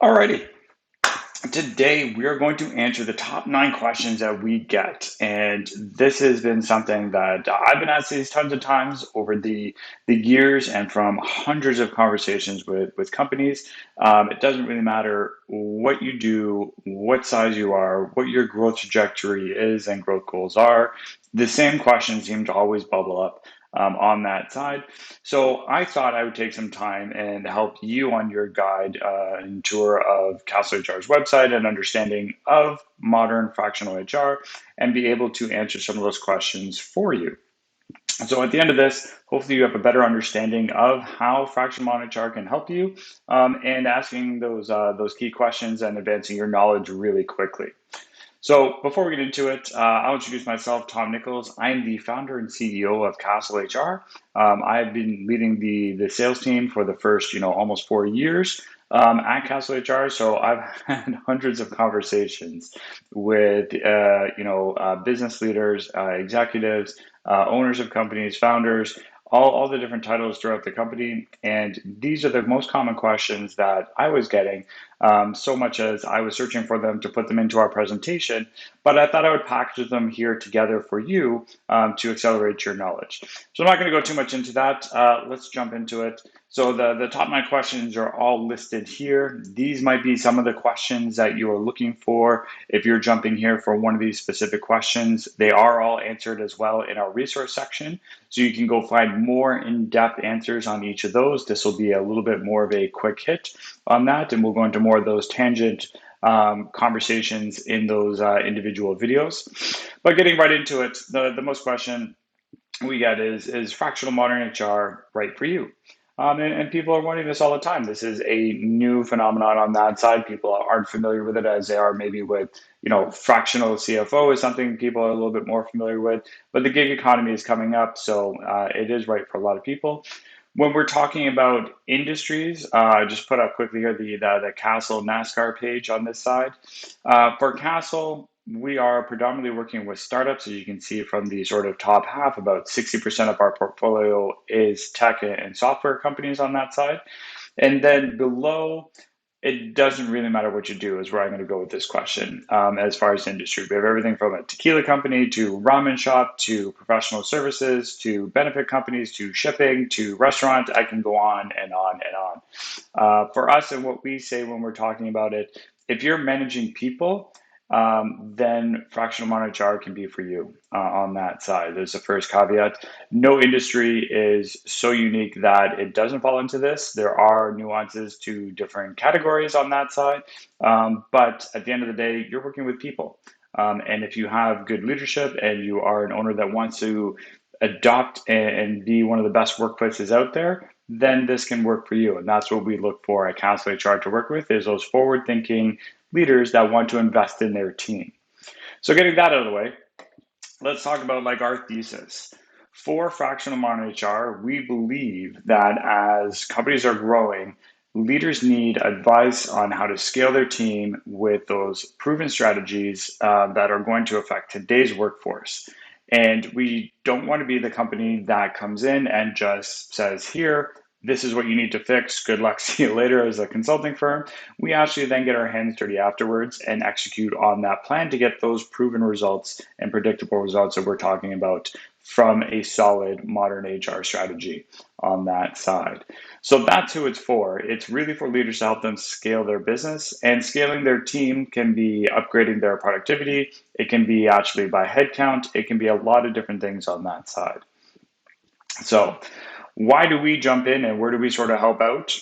Alrighty, today we are going to answer the top 9 questions that we get. And this has been something that I've been asked these tons of times over the years and from hundreds of conversations with companies. It doesn't really matter what you do, what size you are, what your growth trajectory is and growth goals are. The same questions seem to always bubble up on that side. So I thought I would take some time and help you on your guide and tour of Castle HR's website and understanding of modern fractional HR and be able to answer some of those questions for you. So at the end of this, hopefully you have a better understanding of how Fractional Modern HR can help you and asking those key questions and advancing your knowledge really quickly. So before we get into it, I'll introduce myself, Tom Nickalls. I'm the founder and CEO of Castle HR. I've been leading the sales team for the first, almost 4 years at Castle HR. So I've had hundreds of conversations with, business leaders, executives, owners of companies, founders, all the different titles throughout the company. And these are the most common questions that I was getting, so much as I was searching for them to put them into our presentation. But I thought I would package them here together for you to accelerate your knowledge. So I'm not going to go too much into that. Let's jump into it. So the top 9 questions are all listed here. These might be some of the questions that you are looking for. If you're jumping here for one of these specific questions, they are all answered as well in our resource section. So you can go find more in-depth answers on each of those. This will be a little bit more of a quick hit on that, and we'll go into more of those tangent conversations in those individual videos. But getting right into it, the most question we get is fractional modern HR right for you? And people are wanting this all the time. This is a new phenomenon on that side. People aren't familiar with it as they are maybe with, fractional CFO is something people are a little bit more familiar with. But the gig economy is coming up, so it is right for a lot of people. When we're talking about industries, I just put up quickly here the Castle NASCAR page on this side. For Castle, we are predominantly working with startups. As you can see from the sort of top half, about 60% of our portfolio is tech and software companies on that side. And then below, it doesn't really matter what you do, is where I'm going to go with this question. As far as industry, we have everything from a tequila company to ramen shop to professional services to benefit companies to shipping to restaurant. I can go on and on and on. For us, and what we say when we're talking about it, if you're managing people, then fractional modern HR can be for you on that side. There's the first caveat. No industry is so unique that it doesn't fall into this. There are nuances to different categories on that side. But at the end of the day, you're working with people. And if you have good leadership and you are an owner that wants to adopt and be one of the best workplaces out there, then this can work for you. And that's what we look for at Castle HR to work with, is those forward-thinking leaders that want to invest in their team. So getting that out of the way, let's talk about like our thesis. For fractional modern HR, we believe that as companies are growing, leaders need advice on how to scale their team with those proven strategies that are going to affect today's workforce. And we don't want to be the company that comes in and just says, here, this is what you need to fix. Good luck. See you later as a consulting firm. We actually then get our hands dirty afterwards and execute on that plan to get those proven results and predictable results that we're talking about from a solid modern HR strategy on that side. So that's who it's for. It's really for leaders to help them scale their business, and scaling their team can be upgrading their productivity. It can be actually by headcount. It can be a lot of different things on that side. So why do we jump in and where do we sort of help out?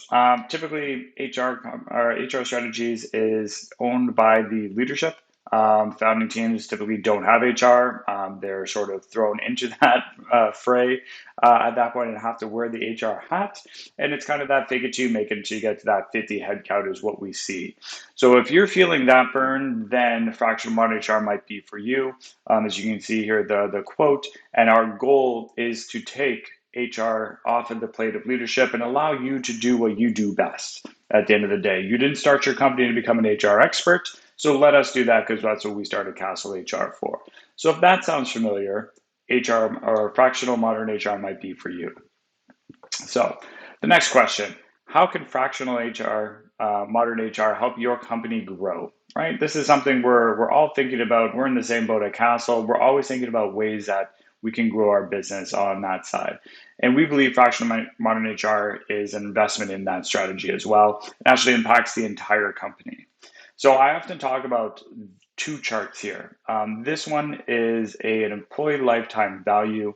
Typically, HR strategies is owned by the leadership. Founding teams typically don't have HR. They're sort of thrown into that fray at that point and have to wear the HR hat. And it's kind of that fake it till you make it until you get to that 50 head count is what we see. So if you're feeling that burn, then fractional modern HR might be for you. As you can see here, the quote, and our goal is to take HR off of the plate of leadership and allow you to do what you do best at the end of the day. You didn't start your company to become an HR expert, so let us do that because that's what we started Castle HR for. So if that sounds familiar, HR or fractional modern HR might be for you. So the next question, how can fractional HR, modern HR, help your company grow? Right. This is something we're all thinking about. We're in the same boat at Castle. We're always thinking about ways that we can grow our business on that side. And we believe fractional modern HR is an investment in that strategy as well. It actually impacts the entire company. So I often talk about two charts here. This one is an employee lifetime value.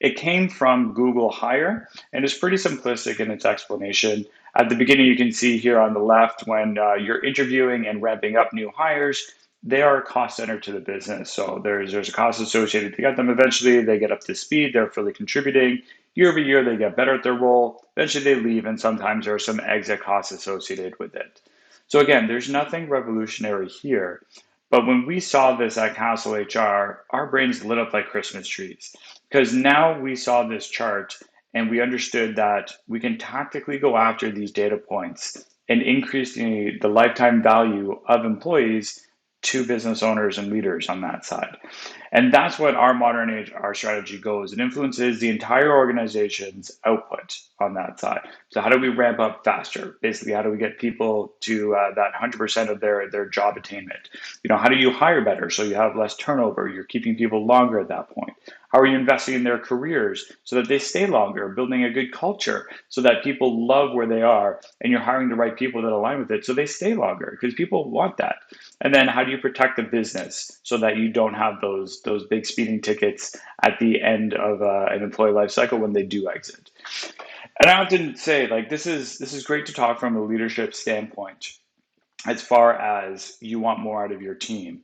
It came from Google Hire and it's pretty simplistic in its explanation. At the beginning, you can see here on the left when you're interviewing and ramping up new hires, they are a cost center to the business. So there's a cost associated to get them. Eventually, they get up to speed. They're fully contributing. Year over year, they get better at their role. Eventually, they leave, and sometimes there are some exit costs associated with it. So again, there's nothing revolutionary here. But when we saw this at Castle HR, our brains lit up like Christmas trees because now we saw this chart and we understood that we can tactically go after these data points and increase the lifetime value of employees to business owners and leaders on that side. And that's what our modern age, our strategy goes. It influences the entire organization's output on that side. So how do we ramp up faster? Basically, how do we get people to that 100% of their job attainment? How do you hire better so you have less turnover? You're keeping people longer at that point. How are you investing in their careers so that they stay longer, building a good culture so that people love where they are and you're hiring the right people that align with it so they stay longer because people want that. And then how do you protect the business so that you don't have those big speeding tickets at the end of an employee life cycle when they do exit? And I often say like this is great to talk from a leadership standpoint as far as you want more out of your team.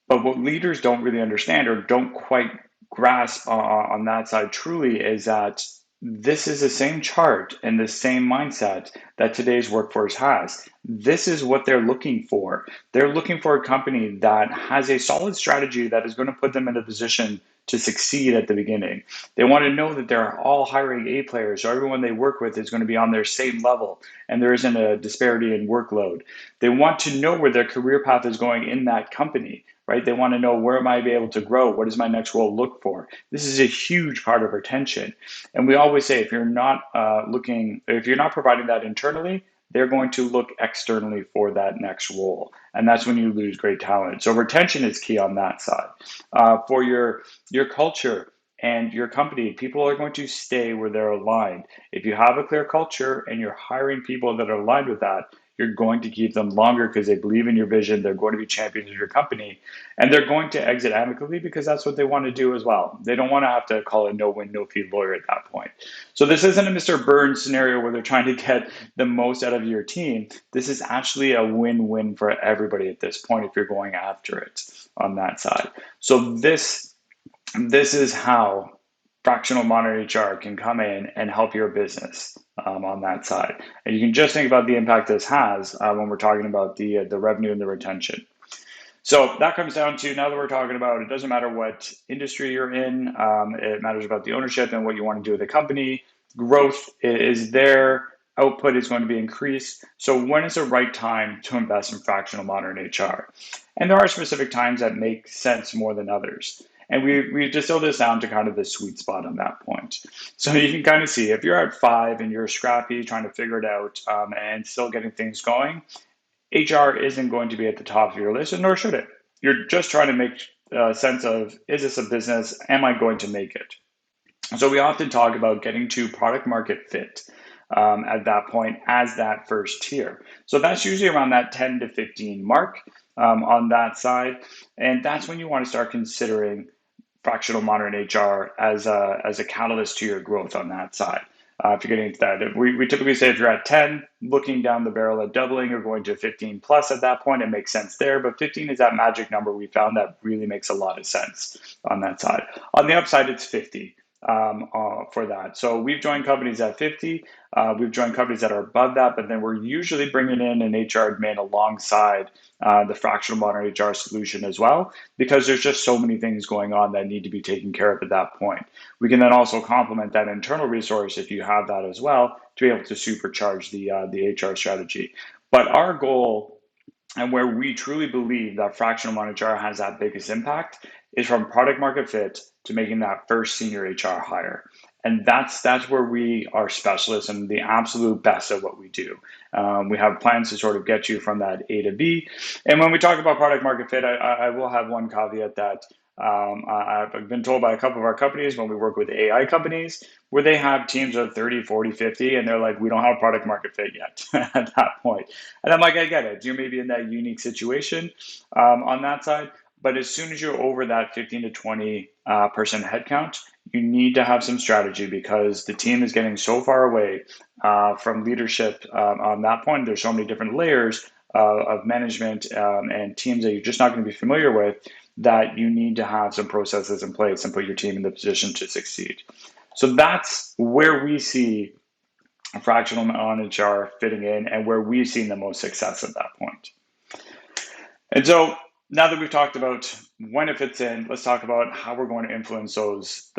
But what leaders don't really understand or don't quite grasp on that side truly is that this is the same chart and the same mindset that today's workforce has. This is what they're looking for. They're looking for a company that has a solid strategy that is going to put them in a position to succeed at the beginning. They want to know that they're all hiring A players, so everyone they work with is going to be on their same level and there isn't a disparity in workload. They want to know where their career path is going in that company, right? They want to know, where am I be able to grow? What does my next role look for? This is a huge part of retention. And we always say, if you're not if you're not providing that internally, they're going to look externally for that next role. And that's when you lose great talent. So retention is key on that side. For your culture and your company, people are going to stay where they're aligned. If you have a clear culture and you're hiring people that are aligned with that, you're going to keep them longer because they believe in your vision. They're going to be champions of your company and they're going to exit amicably because that's what they want to do as well. They don't want to have to call a no win, no fee lawyer at that point. So this isn't a Mr. Burns scenario where they're trying to get the most out of your team. This is actually a win-win for everybody at this point if you're going after it on that side. So this is how fractional modern HR can come in and help your business on that side. And you can just think about the impact this has when we're talking about the revenue and the retention. So that comes down to, now that we're talking about, it doesn't matter what industry you're in, it matters about the ownership and what you want to do with the company. Growth is there, output is going to be increased. So when is the right time to invest in fractional modern HR? And there are specific times that make sense more than others. And we distill this down to kind of the sweet spot on that point. So you can kind of see if you're at 5 and you're scrappy, trying to figure it out and still getting things going, HR isn't going to be at the top of your list, and nor should it. You're just trying to make sense of, is this a business? Am I going to make it? So we often talk about getting to product market fit at that point as that first tier. So that's usually around that 10 to 15 mark on that side. And that's when you want to start considering fractional modern HR as a catalyst to your growth on that side. If you're getting into that, we typically say if you're at 10, looking down the barrel at doubling or going to 15 plus at that point, it makes sense there. But 15 is that magic number we found that really makes a lot of sense on that side. On the upside, it's 50 for that. So we've joined companies at 50. We've joined companies that are above that, but then we're usually bringing in an HR admin alongside the fractional modern HR solution as well, because there's just so many things going on that need to be taken care of at that point. We can then also complement that internal resource if you have that as well to be able to supercharge the HR strategy. But our goal and where we truly believe that fractional modern HR has that biggest impact is from product market fit to making that first senior HR hire. And that's where we are specialists and the absolute best at what we do. We have plans to sort of get you from that A to B. And when we talk about product market fit, I will have one caveat that I've been told by a couple of our companies when we work with AI companies where they have teams of 30, 40, 50, and they're like, we don't have product market fit yet at that point. And I'm like, I get it. You may be in that unique situation on that side. But as soon as you're over that 15 to 20 person headcount, you need to have some strategy because the team is getting so far away from leadership on that point. There's so many different layers of management and teams that you're just not going to be familiar with that you need to have some processes in place and put your team in the position to succeed. So that's where we see fractional non-HR fitting in and where we've seen the most success at that point. And so now that we've talked about when it fits in, let's talk about how we're going to influence those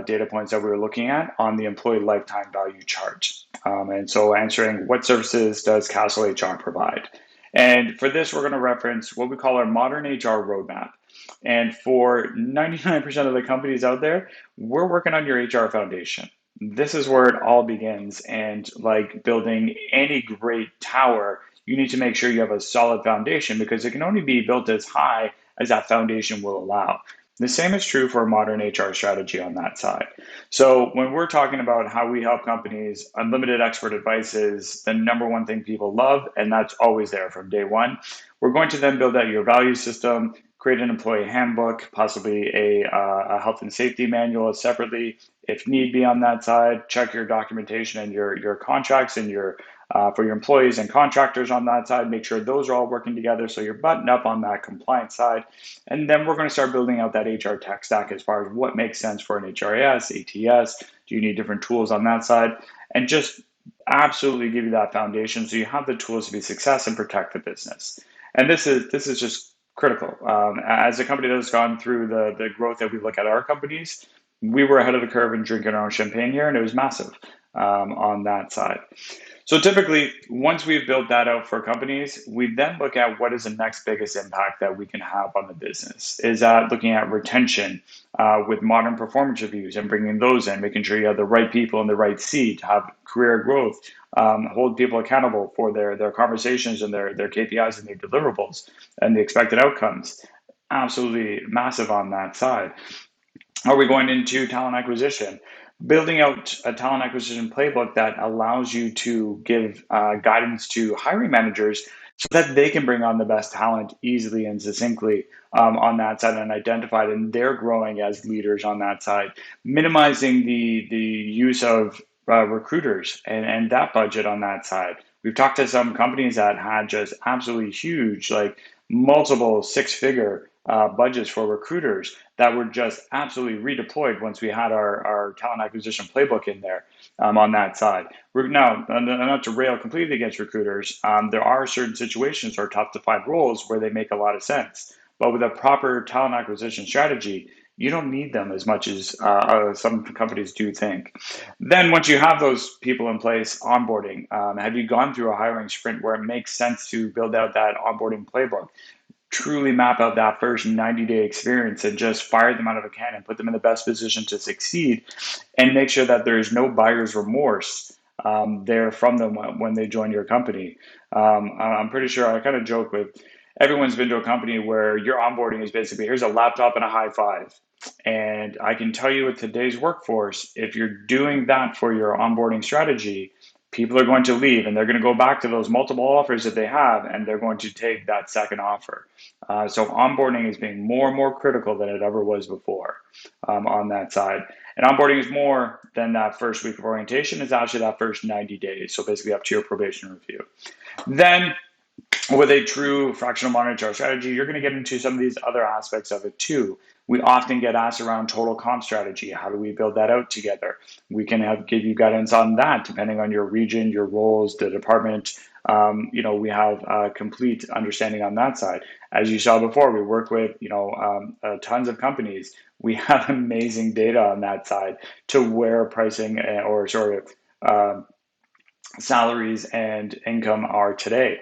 data points that we were looking at on the employee lifetime value chart. And so answering what services does Castle HR provide? And for this, we're going to reference what we call our modern HR roadmap. And for 99% of the companies out there, we're working on your HR foundation. This is where it all begins. And like building any great tower, you need to make sure you have a solid foundation because it can only be built as high as that foundation will allow. The same is true for a modern HR strategy on that side. So when we're talking about how we help companies, unlimited expert advice is the number one thing people love, and that's always there from day one. We're going to then build out your value system, create an employee handbook, possibly a health and safety manual separately, if need be on that side. Check your documentation and your contracts and your for your employees and contractors on that side. Make sure those are all working together so you're buttoned up on that compliance side. And then we're going to start building out that HR tech stack as far as what makes sense for an HRIS, ATS. Do you need different tools on that side? And just absolutely give you that foundation so you have the tools to be success and protect the business. And this is just critical. As a company that has gone through the growth that we look at our companies, we were ahead of the curve in drinking our own champagne here, and it was massive on that side. So typically, once we've built that out for companies, we then look at what is the next biggest impact that we can have on the business. Is that looking at retention with modern performance reviews and bringing those in, making sure you have the right people in the right seat, have career growth, hold people accountable for their conversations and their KPIs and their deliverables and the expected outcomes. Absolutely massive on that side. Are we going into talent acquisition? Building out a talent acquisition playbook that allows you to give guidance to hiring managers so that they can bring on the best talent easily and succinctly on that side and identified, and they're growing as leaders on that side. Minimizing the use of recruiters and that budget on that side. We've talked to some companies that had just absolutely huge, like multiple six-figure budgets for recruiters that were just absolutely redeployed once we had our talent acquisition playbook in there on that side. We're now, not to rail completely against recruiters, there are certain situations or top to find roles where they make a lot of sense. But with a proper talent acquisition strategy, you don't need them as much as some companies do think. Then once you have those people in place, onboarding, have you gone through a hiring sprint where it makes sense to build out that onboarding playbook? Truly map out that first 90-day experience and just fire them out of a cannon, put them in the best position to succeed, and make sure that there's no buyer's remorse there from them when they join your company. I'm pretty sure I kind of joke with everyone's been to a company where your onboarding is basically here's a laptop and a high five. And I can tell you with today's workforce, if you're doing that for your onboarding strategy, people are going to leave and they're going to go back to those multiple offers that they have and they're going to take that second offer. So onboarding is being more and more critical than it ever was before on that side. And onboarding is more than that first week of orientation, it's actually that first 90 days. So basically up to your probation review. Then with a true fractional modern HR strategy, you're going to get into some of these other aspects of it too. We often get asked around total comp strategy. How do we build that out together? We can give you guidance on that depending on your region, your roles, the department. We have a complete understanding on that side. As you saw before, we work with tons of companies. We have amazing data on that side to where pricing or sort of salaries and income are today.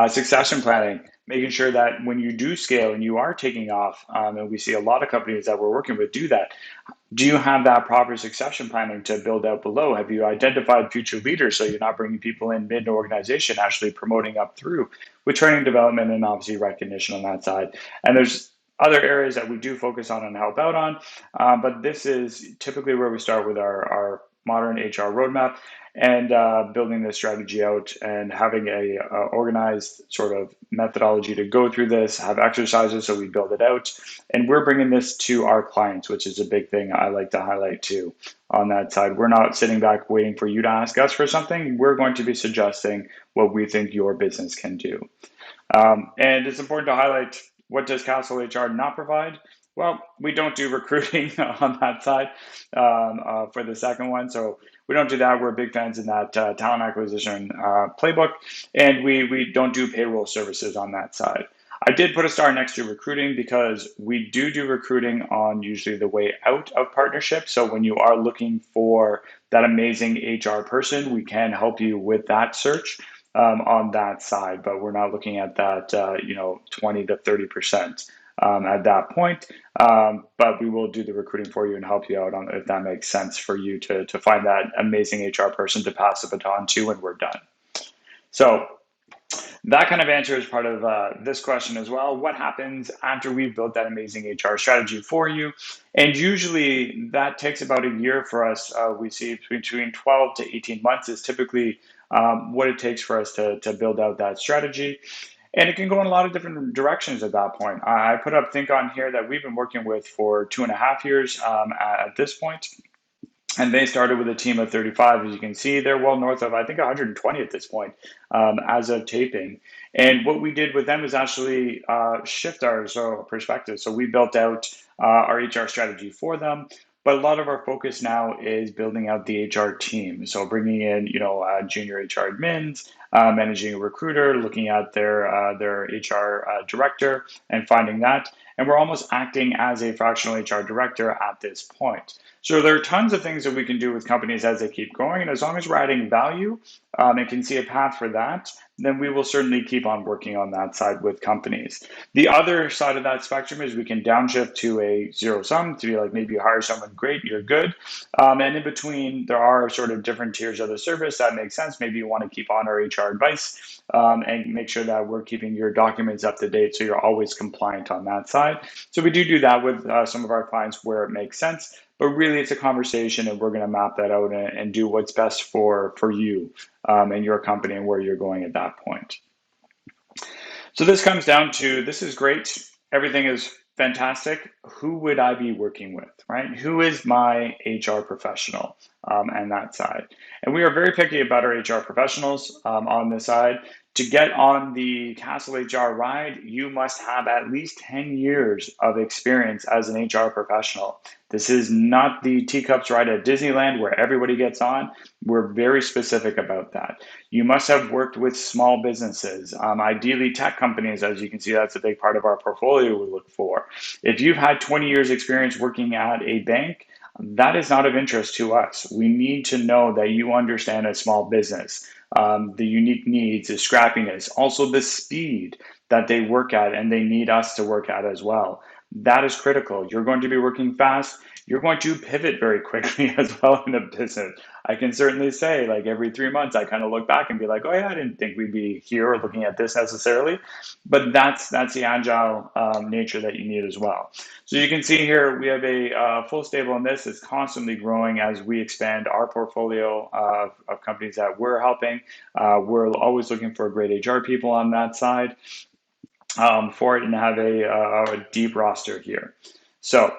Succession planning, making sure that when you do scale and you are taking off, and we see a lot of companies that we're working with do that, Do you have that proper succession planning to build out below? Have you identified future leaders so you're not bringing people in mid organization, actually promoting up through with training development and obviously recognition on that side? And there's other areas that we do focus on and help out on, but this is typically where we start with our modern HR roadmap and building this strategy out and having a organized sort of methodology to go through this, have exercises so we build it out, and we're bringing this to our clients, which is a big thing I like to highlight too on that side. We're not sitting back waiting for you to ask us for something. We're going to be suggesting what we think your business can do. And it's important to highlight, what does Castle HR not provide? Well, we don't do recruiting on that side for the second one. So we don't do that. We're big fans in that talent acquisition playbook. And we don't do payroll services on that side. I did put a star next to recruiting because we do recruiting on usually the way out of partnership. So when you are looking for that amazing HR person, we can help you with that search on that side, but we're not looking at that, 20 to 30% at that point. But we will do the recruiting for you and help you out on if that makes sense for you to find that amazing HR person to pass the baton to when we're done. So that kind of answer is part of this question as well. What happens after we've built that amazing HR strategy for you? And usually that takes about a year for us. We see between 12 to 18 months is typically what it takes for us to build out that strategy. And it can go in a lot of different directions at that point. I put up Think On here that we've been working with for 2.5 years at this point. And they started with a team of 35. As you can see, they're well north of, I think, 120 at this point as of taping. And what we did with them is actually shift our perspective. So we built out our HR strategy for them. But a lot of our focus now is building out the HR team. So bringing in, junior HR admins, managing a recruiter, looking at their HR director, and finding that. And we're almost acting as a fractional HR director at this point. So there are tons of things that we can do with companies as they keep growing. And as long as we're adding value and can see a path for that, then we will certainly keep on working on that side with companies. The other side of that spectrum is we can downshift to a zero sum to be like, maybe you hire someone, great, you're good. And in between, there are sort of different tiers of the service that makes sense. Maybe you want to keep on our HR advice and make sure that we're keeping your documents up to date so you're always compliant on that side. So we do that with some of our clients where it makes sense. But really, it's a conversation, and we're going to map that out and do what's best for you and your company and where you're going at that point. So this comes down to, this is great. Everything is fantastic. Who would I be working with, right? Who is my HR professional and that side? And we are very picky about our HR professionals on this side. To get on the Castle HR ride, you must have at least 10 years of experience as an HR professional. This is not the teacups ride at Disneyland where everybody gets on. We're very specific about that. You must have worked with small businesses, ideally tech companies. As you can see, that's a big part of our portfolio we look for. If you've had 20 years experience working at a bank, that is not of interest to us. We need to know that you understand a small business, the unique needs, the scrappiness, also the speed that they work at and they need us to work at as well. That is critical. You're going to be working fast. You're going to pivot very quickly as well in a business. I can certainly say, like, every 3 months, I kind of look back and be like, oh yeah, I didn't think we'd be here or looking at this necessarily. But that's the agile nature that you need as well. So you can see here, we have a full stable in this. It's constantly growing as we expand our portfolio of companies that we're helping. We're always looking for great HR people on that side for it and have a deep roster here. So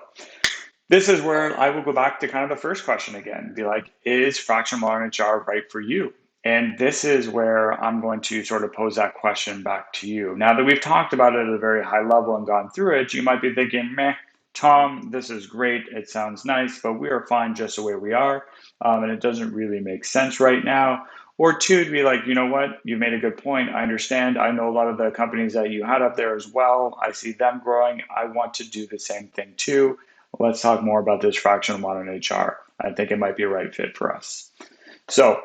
this is where I will go back to kind of the first question again, be like, is Fractional Modern HR right for you? And this is where I'm going to sort of pose that question back to you. Now that we've talked about it at a very high level and gone through it, you might be thinking, meh, Tom, this is great. It sounds nice, but we are fine just the way we are. And it doesn't really make sense right now. Or two, to be like, you know what, you made a good point. I understand. I know a lot of the companies that you had up there as well. I see them growing. I want to do the same thing too. Let's talk more about this fractional modern HR. I think it might be a right fit for us. So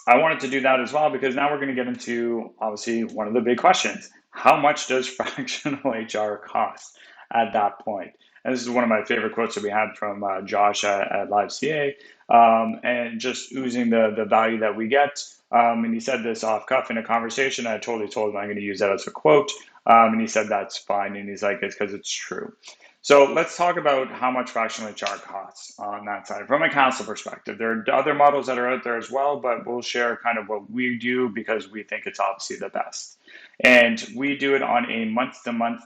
I wanted to do that as well because now we're going to get into obviously one of the big questions. How much does fractional HR cost at that point? And this is one of my favorite quotes that we had from Josh at Live CA, and just oozing the value that we get. And he said this off cuff in a conversation. I totally told him I'm going to use that as a quote. And he said that's fine. And he's like, it's because it's true. So let's talk about how much fractional HR costs on that side. From a council perspective, there are other models that are out there as well, but we'll share kind of what we do because we think it's obviously the best. And we do it on a month-to-month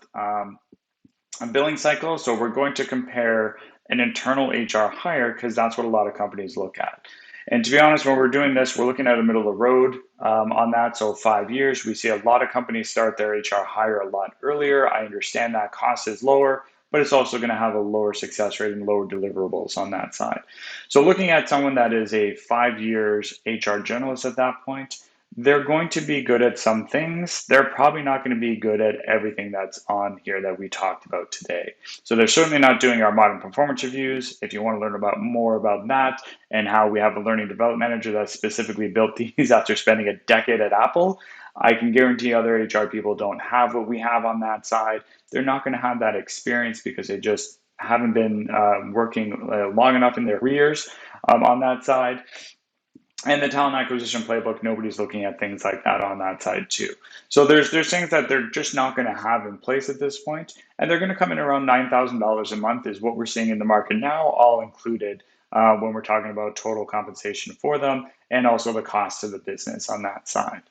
billing cycle. So we're going to compare an internal HR hire because that's what a lot of companies look at. And to be honest, when we're doing this, we're looking at the middle of the road on that. So 5 years, we see a lot of companies start their HR hire a lot earlier. I understand that cost is lower, but it's also going to have a lower success rate and lower deliverables on that side. So looking at someone that is a 5 years HR generalist at that point, they're going to be good at some things. They're probably not going to be good at everything that's on here that we talked about today. So they're certainly not doing our modern performance reviews. If you want to learn about more about that and how we have a learning development manager that specifically built these after spending a decade at Apple, I can guarantee other HR people don't have what we have on that side. They're not going to have that experience because they just haven't been working long enough in their careers on that side. And the talent acquisition playbook, nobody's looking at things like that on that side too. So there's things that they're just not going to have in place at this point, and they're going to come in around $9,000 a month is what we're seeing in the market now, all included when we're talking about total compensation for them and also the cost of the business on that side.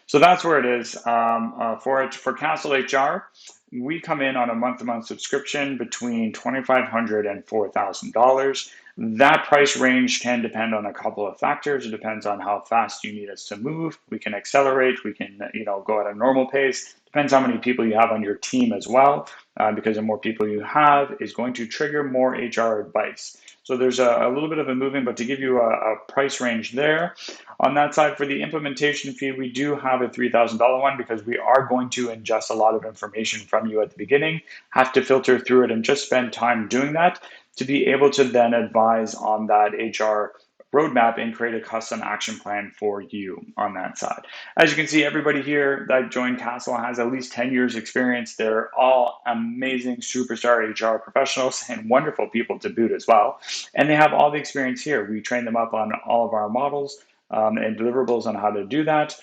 So that's where it is for Castle HR. We come in on a month-to-month subscription between $2,500 and $4,000. That price range can depend on a couple of factors. It depends on how fast you need us to move. We can accelerate. We can, go at a normal pace. Depends how many people you have on your team as well, because the more people you have is going to trigger more HR advice. So there's a little bit of a movement, but to give you a price range there, on that side for the implementation fee, we do have a $3,000 one because we are going to ingest a lot of information from you at the beginning, have to filter through it and just spend time doing that to be able to then advise on that HR roadmap and create a custom action plan for you on that side. As you can see, everybody here that joined Castle has at least 10 years experience. They're all amazing superstar HR professionals and wonderful people to boot as well. And they have all the experience here. We train them up on all of our models and deliverables on how to do that.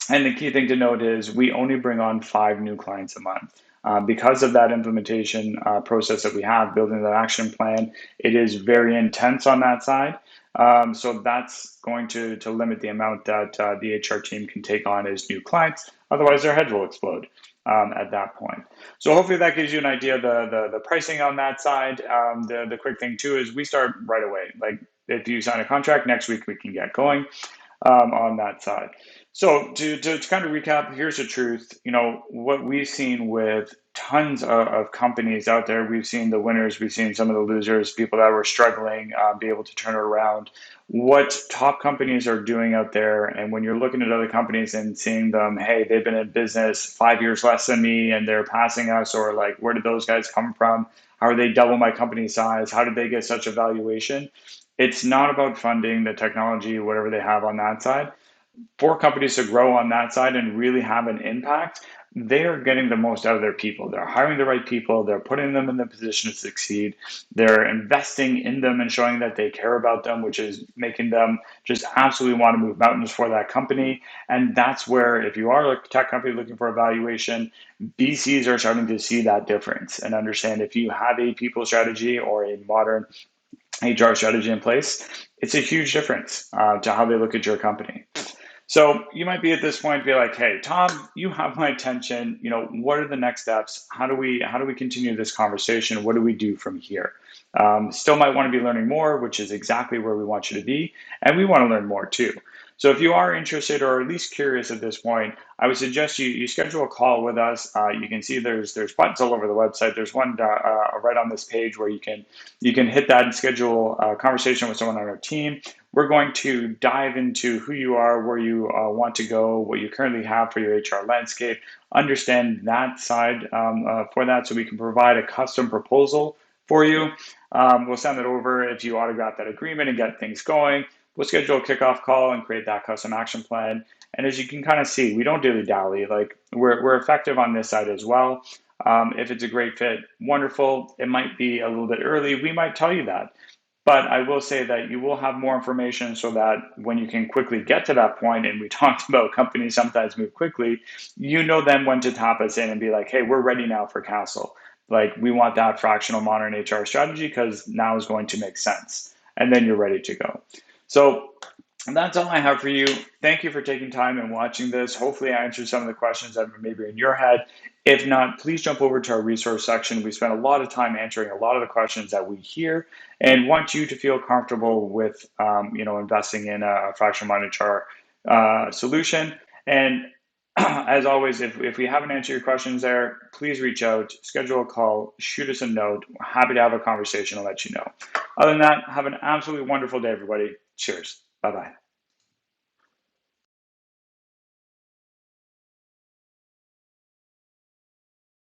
And the key thing to note is we only bring on 5 new clients a month. Because of that implementation process that we have, building that action plan, it is very intense on that side. So that's going to limit the amount that the HR team can take on as new clients. Otherwise, their heads will explode at that point. So hopefully that gives you an idea of the pricing on that side. The quick thing too is we start right away. Like if you sign a contract, next week we can get going on that side. So to kind of recap, here's the truth. What we've seen with tons of companies out there, we've seen the winners, we've seen some of the losers, people that were struggling, be able to turn it around. What top companies are doing out there, and when you're looking at other companies and seeing them, hey, they've been in business 5 years less than me and they're passing us, or like, where did those guys come from? How are they double my company size? How did they get such a valuation? It's not about funding, the technology, whatever they have on that side. For companies to grow on that side and really have an impact, they are getting the most out of their people. They're hiring the right people. They're putting them in the position to succeed. They're investing in them and showing that they care about them, which is making them just absolutely want to move mountains for that company. And that's where, if you are a tech company looking for a valuation, BCs are starting to see that difference and understand if you have a people strategy or a modern HR strategy in place, it's a huge difference to how they look at your company. So you might be at this point, be like, hey, Tom, you have my attention. What are the next steps? How do we continue this conversation? What do we do from here? Still might want to be learning more, which is exactly where we want you to be. And we want to learn more too. So if you are interested or at least curious at this point, I would suggest you schedule a call with us. You can see there's buttons all over the website. There's one right on this page where you can hit that and schedule a conversation with someone on our team. We're going to dive into who you are, where you want to go, what you currently have for your HR landscape, understand that side for that so we can provide a custom proposal for you. We'll send it over if you autograph that agreement and get things going. We'll schedule a kickoff call and create that custom action plan. And as you can kind of see, we don't dilly-dally. Like we're effective on this side as well. If it's a great fit, wonderful. It might be a little bit early. We might tell you that. But I will say that you will have more information so that when you can quickly get to that point, and we talked about companies sometimes move quickly, you know then when to tap us in and be like, hey, we're ready now for Castle. Like we want that fractional modern HR strategy because now is going to make sense. And then you're ready to go. So that's all I have for you. Thank you for taking time and watching this. Hopefully, I answered some of the questions that were maybe in your head. If not, please jump over to our resource section. We spent a lot of time answering a lot of the questions that we hear and want you to feel comfortable with, investing in a fractional modern HR solution. And as always, if we haven't answered your questions there, please reach out, schedule a call, shoot us a note. Happy to have a conversation. I'll let you know. Other than that, have an absolutely wonderful day, everybody. Cheers. Bye bye.